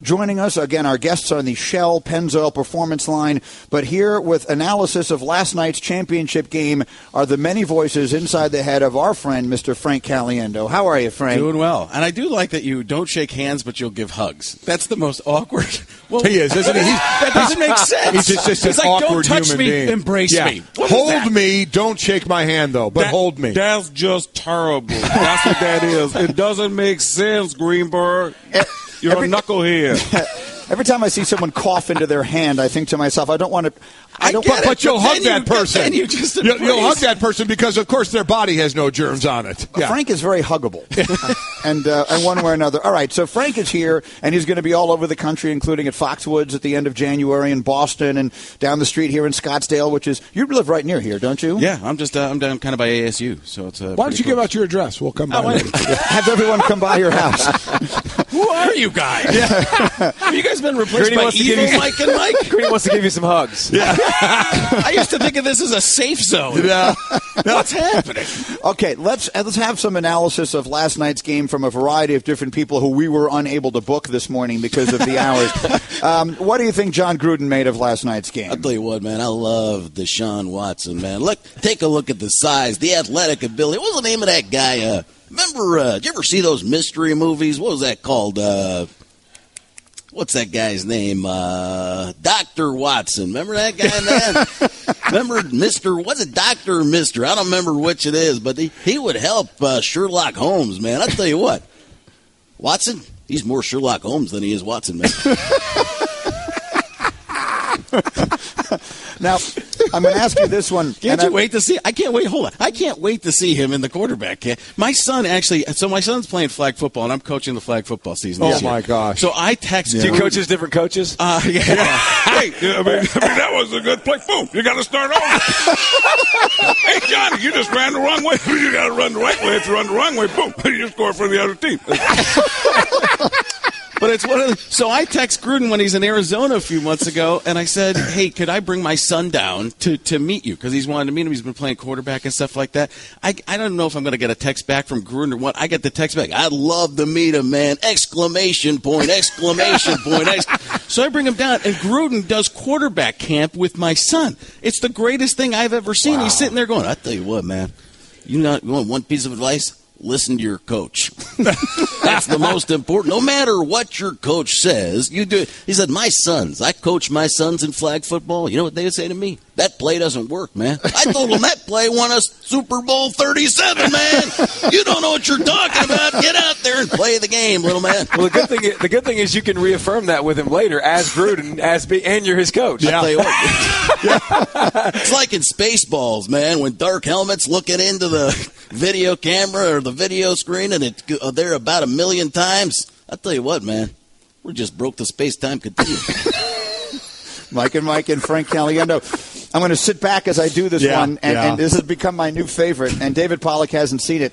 Joining us, again, our guests are on the Shell Pennzoil Performance line, but here with analysis of last night's championship game are the many voices inside the head of our friend, Mr. Frank Caliendo. How are you, Frank? Doing well. And I do like that you don't shake hands, but you'll give hugs. That's the most awkward. Well, he is, isn't he? That doesn't make sense. He's just an like, awkward don't touch human me, being. embrace me. Hold me, don't shake my hand, though, but hold me. That's just terrible. That's what that is. It doesn't make sense, Greenberg. You're a knucklehead. Every time I see someone cough into their hand, I think to myself, I don't want to. But you'll hug that person. You'll hug that person because, of course, their body has no germs on it. Yeah. Frank is very huggable, and one way or another. All right, so Frank is here, and he's going to be all over the country, including at Foxwoods at the end of January in Boston, and down the street here in Scottsdale, which is you live right near here, don't you? Yeah, I'm just I'm down kind of by ASU, so it's. Why don't you give out your address? We'll come by. Have everyone come by your house. Who are you guys? Have you guys been replaced by evil Mike and Mike? Greeny wants to give you some hugs. Yeah. I used to think of this as a safe zone. Yeah. What's happening? Okay, let's have some analysis of last night's game from a variety of different people who we were unable to book this morning because of the hours. What do you think John Gruden made of last night's game? I'll tell you what, man. I love Deshaun Watson, man. Take a look at the size, the athletic ability. What was the name of that guy? Remember, did you ever see those mystery movies? What was that called? What's that guy's name? Dr. Watson. Remember that guy, man? Remember Mr. Was it Dr. or Mr.? I don't remember which it is, but he would help Sherlock Holmes, man. I'll tell you what. Watson, he's more Sherlock Holmes than he is Watson, man. Now, I'm going to ask you this one. Can't you wait to see? I can't wait. Hold on. I can't wait to see him in the quarterback. My son actually. So my son's playing flag football, and I'm coaching the flag football season. Oh my gosh! So I text. Do you coaches different coaches? Yeah. Hey, I mean, that was a good play. Boom! You got to start over. Hey, Johnny, you just ran the wrong way. You got to run the right way. If you run the wrong way, boom! You score for the other team. But it's one of the, so I text Gruden when he's in Arizona a few months ago, and I said, "Hey, could I bring my son down to meet you? Because he's wanted to meet him. He's been playing quarterback and stuff like that." I don't know if I'm going to get a text back from Gruden or what. I get the text back. I'd love to meet him, man! Exclamation point! Exclamation point! So I bring him down, and Gruden does quarterback camp with my son. It's the greatest thing I've ever seen. Wow. He's sitting there going, "I tell you what, man. You want one piece of advice? Listen to your coach." That's the most important. No matter what your coach says, you do it. He said, I coach my sons in flag football. You know what they would say to me? That play doesn't work, man. I told them that play won us Super Bowl 37, man. You don't know what you're talking about. Get out there and play the game, little man. Well, the good thing is you can reaffirm that with him later as Gruden, and you're his coach. Yeah. I'll tell you what. It's like in Spaceballs, man, when Dark Helmet's looking into the video camera or the video screen and it's there about 1 million times. I'll tell you what, man. We just broke the space-time continuum. Mike and Frank Caliendo. I'm going to sit back as I do this one, and this has become my new favorite, and David Pollack hasn't seen it.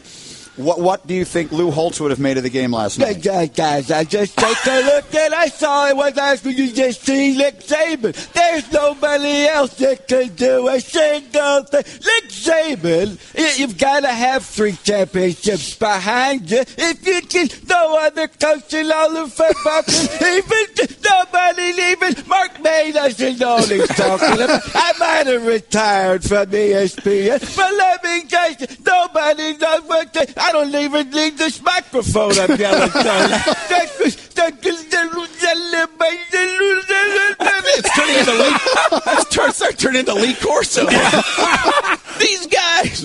What do you think Lou Holtz would have made of the game last night? Guys, I just take a look and I saw it was last week. You just see Nick Saban. There's nobody else that can do a single thing. Nick Saban, you've got to have 3 championships behind you. If you can, no other coach in all of football can even Mark May doesn't know what he's talking about. I might have retired from ESPN, but let me tell you, nobody knows what I don't even need this microphone I'm yelling down. It's turning into Lee. Turning into Lee Corso. These guys.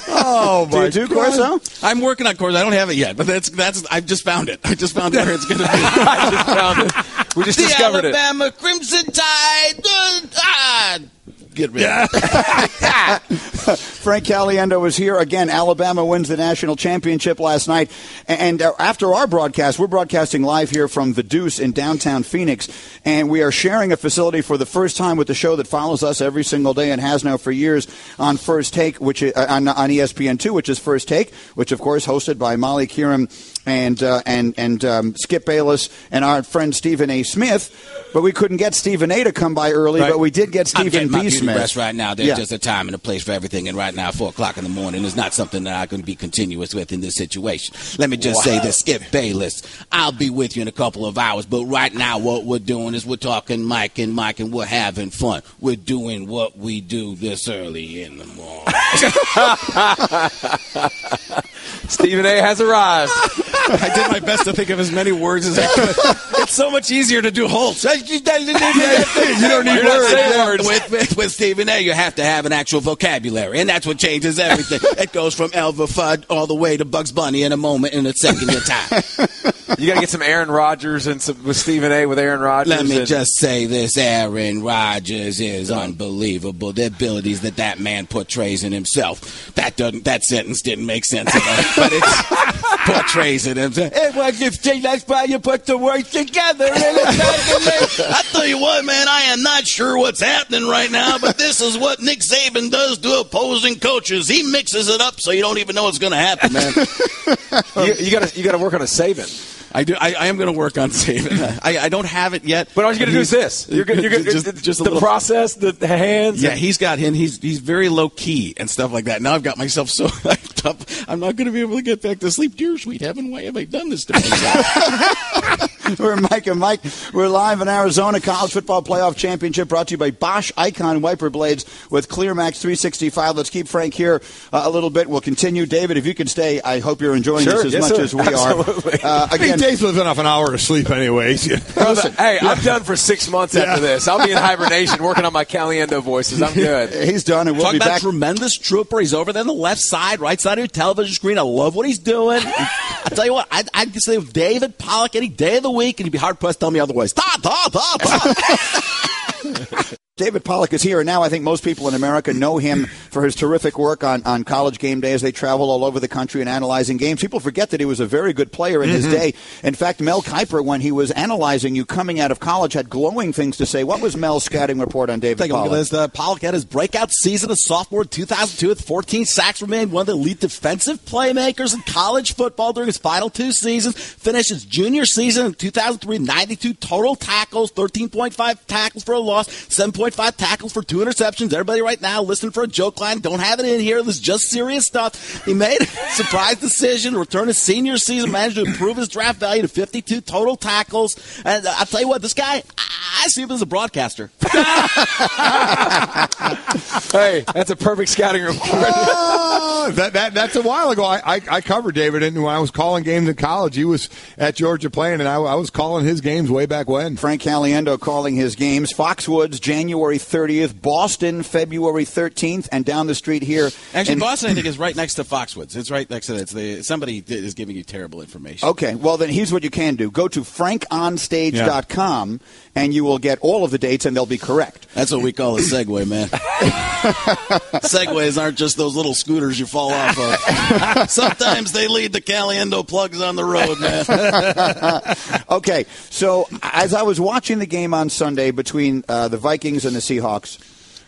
Oh my! Do you do Corso? I'm working on Corso. I don't have it yet, but that's. I've just found it. I just found where it's going to be. I just found it. We just discovered it. The Alabama Crimson Tide. Get rid of it. Frank Caliendo was here again. Alabama wins the national championship last night. And after our broadcast, we're broadcasting live here from The Deuce in downtown Phoenix. And we are sharing a facility for the first time with the show that follows us every single day and has now for years on First Take, which is, on ESPN2, which is First Take, which, of course, hosted by Molly Kieran and Skip Bayless and our friend Stephen A. Smith. But we couldn't get Stephen A. to come by early, but we did get Stephen B. Smith. Smith. rest right now. There's Yeah. just a time and a place for everything, and right now, 4 o'clock in the morning is not something that I can be continuous with in this situation. Let me just say this, Skip Bayless. I'll be with you in a couple of hours, but right now what we're doing is we're talking Mike, and we're having fun. We're doing what we do this early in the morning. Stephen A. has arrived. I did my best to think of as many words as I could. It's so much easier to do Holtz. You don't need words. With Stephen A., you have to have an actual vocabulary, and that's what changes everything. It goes from Elva Fudd all the way to Bugs Bunny in a moment, in a second of time. You got to get some Aaron Rodgers and some with Stephen A. with Aaron Rodgers. Let me just say this: Aaron Rodgers is unbelievable. The abilities that man portrays in himself. That sentence didn't make sense at all, but it portrays it himself. It was just that's why you put the words together. I tell you what, man, I am not sure what's happening right now, but this is what Nick Saban does to opposing coaches. He mixes it up so you don't even know what's going to happen, man. You got to work on a Saban. I do. I am going to work on saving. I don't have it yet. But all you got to do is this. You're going to just a the little process, the hands. Yeah, he's got him. He's very low key and stuff like that. Now I've got myself so hyped up. I'm not going to be able to get back to sleep. Dear sweet heaven, why have I done this to myself? We're Mike and Mike. We're live in Arizona. College Football Playoff Championship brought to you by Bosch Icon Wiper Blades with ClearMax 365. Let's keep Frank here a little bit. We'll continue. David, if you can stay, I hope you're enjoying this as much as we Absolutely. are. Again, Dave's living off an hour of sleep anyways. Listen, Hey, I'm done for 6 months after this. I'll be in hibernation working on my Caliendo voices. I'm good. he's done, and we'll Talk be about back. tremendous trooper. He's over there on the left side, right side of your television screen. I love what he's doing. I tell you what, I'd say with David Pollock any day of the week, and he'd be hard-pressed to tell me otherwise. David Pollock is here, and now I think most people in America know him for his terrific work on College Game Day as they travel all over the country and analyzing games. People forget that he was a very good player in his day. In fact, Mel Kiper, when he was analyzing you coming out of college, had glowing things to say. What was Mel's scouting report on David Take a look Pollock? at this. Pollock had his breakout season as sophomore in 2002 with 14 sacks, remained one of the elite defensive playmakers in college football during his final 2 seasons. Finished his junior season in 2003, 92 total tackles, 13.5 tackles for a loss, 7.5 tackles for 2 interceptions. Everybody right now listening for a joke line. Don't have it in here. This is just serious stuff. He made a surprise decision, returned his senior season, managed to improve his draft value to 52 total tackles. And I'll tell you what, this guy, I see him as a broadcaster. Hey, that's a perfect scouting report. That's a while ago. I covered David, and when I was calling games in college, he was at Georgia playing, and I was calling his games way back when. Frank Caliendo calling his games. Foxwoods, January 30th. Boston, February 13th. And down the street here. Actually, Boston, I think, is right next to Foxwoods. It's right next to it. Somebody is giving you terrible information. Okay, well, then here's what you can do. Go to frankonstage.com, and you will get all of the dates, and they'll be correct. That's what we call a Segway, man. Segways aren't just those little scooters you fall off of. Sometimes they lead to Caliendo plugs on the road, man. Okay, so as I was watching the game on Sunday between the Vikings and the Seahawks,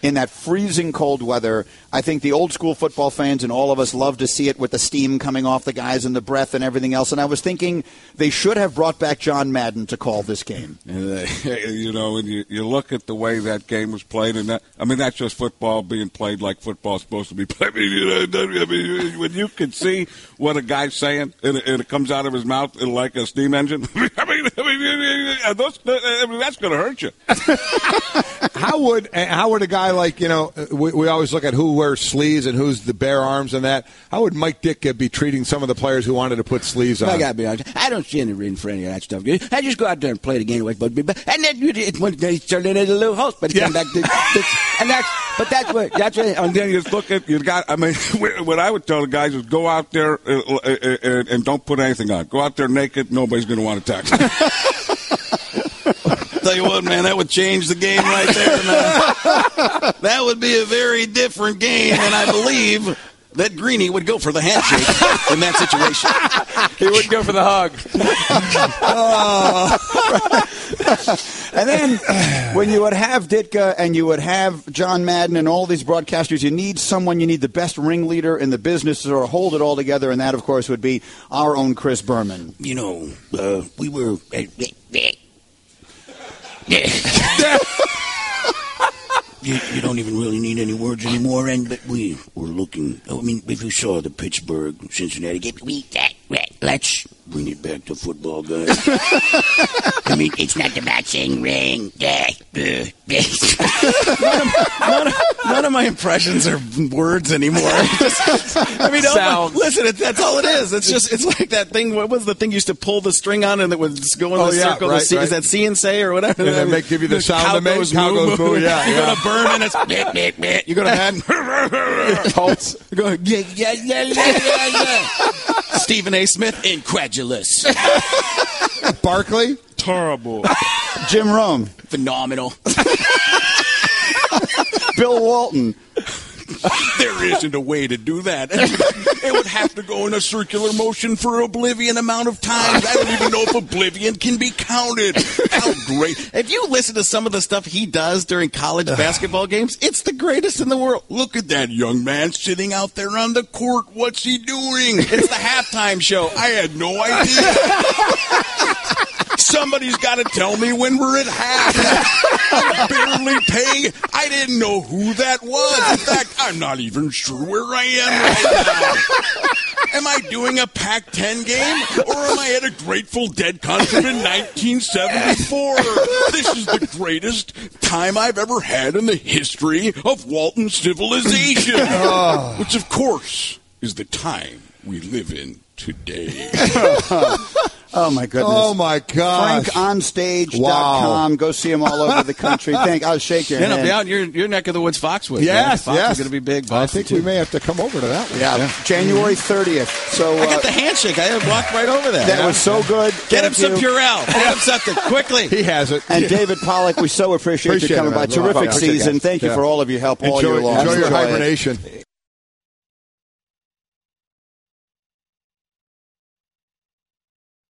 in that freezing cold weather, I think the old school football fans and all of us love to see it with the steam coming off the guys and the breath and everything else. And I was thinking they should have brought back John Madden to call this game. You know, and you look at the way that game was played, and that's just football being played like football's supposed to be played. When you can see what a guy's saying, and it comes out of his mouth like a steam engine, that's going to hurt you. How would a guy like, we always look at who wears sleeves and who's the bare arms and that. How would Mike Ditka be treating some of the players who wanted to put sleeves on? I got to be honest. I don't see any reason for any of that stuff. I just go out there and play the game anyway. And then one day turned into a little host, but come back to that's what. And then you just look at what I would tell the guys is go out there and don't put anything on. Go out there naked. Nobody's going to want to tackle you. Tell you what, man, that would change the game right there, man. That would be a very different game, and I believe that Greeny would go for the handshake in that situation. He wouldn't go for the hug. And then when you would have Ditka and you would have John Madden and all these broadcasters, you need the best ringleader in the business to sort of hold it all together, and that, of course, would be our own Chris Berman. We were... You don't even really need any words anymore, and but we were looking. I mean, if you saw the Pittsburgh Cincinnati game, let's bring it back to football, guys. I mean, it's not the boxing ring. None of my impressions are words anymore. I mean, listen, that's all it is. It's like that thing. What was the thing you used to pull the string on and it would go in the circle? Right, Is that see and say or whatever? And then they give you the sound to make. Cow goes moo. Yeah, you go to Berman, it's you go to Madden. Pulse. You go yeah. Stephen A. Smith, incredulous. Barkley, Terrible. Jim Rome. Phenomenal. Bill Walton. There isn't a way to do that. It would have to go in a circular motion for oblivion amount of times. I don't even know if oblivion can be counted. How great. If you listen to some of the stuff he does during college basketball games, it's the greatest in the world. Look at that young man sitting out there on the court. What's he doing? It's the halftime show. I had no idea. Somebody's got to tell me when we're at half. I'm barely paying. I didn't know who that was. In fact, I'm not even sure where I am right now. Am I doing a Pac-10 game, or am I at a Grateful Dead concert in 1974? This is the greatest time I've ever had in the history of Walton civilization, which, of course, is the time we live in today. Oh, my goodness. Oh, my gosh. FrankOnStage.com. Wow. Go see him all over the country. I'll shake your hand. I'll be out in your neck of the woods, Foxwood. Yes. Fox is going to be big. I think we may have to come over to that one. Yeah, January 30th. So I got the handshake. I walked right over there. that was so good. Get him Thank some you. Purell. Get him something quickly. He has it. And David Pollack, we so appreciate you coming by. it, man. Terrific Appreciate it, season. guys. Thank you for all of your help all year long. Enjoy your Enjoy it. hibernation.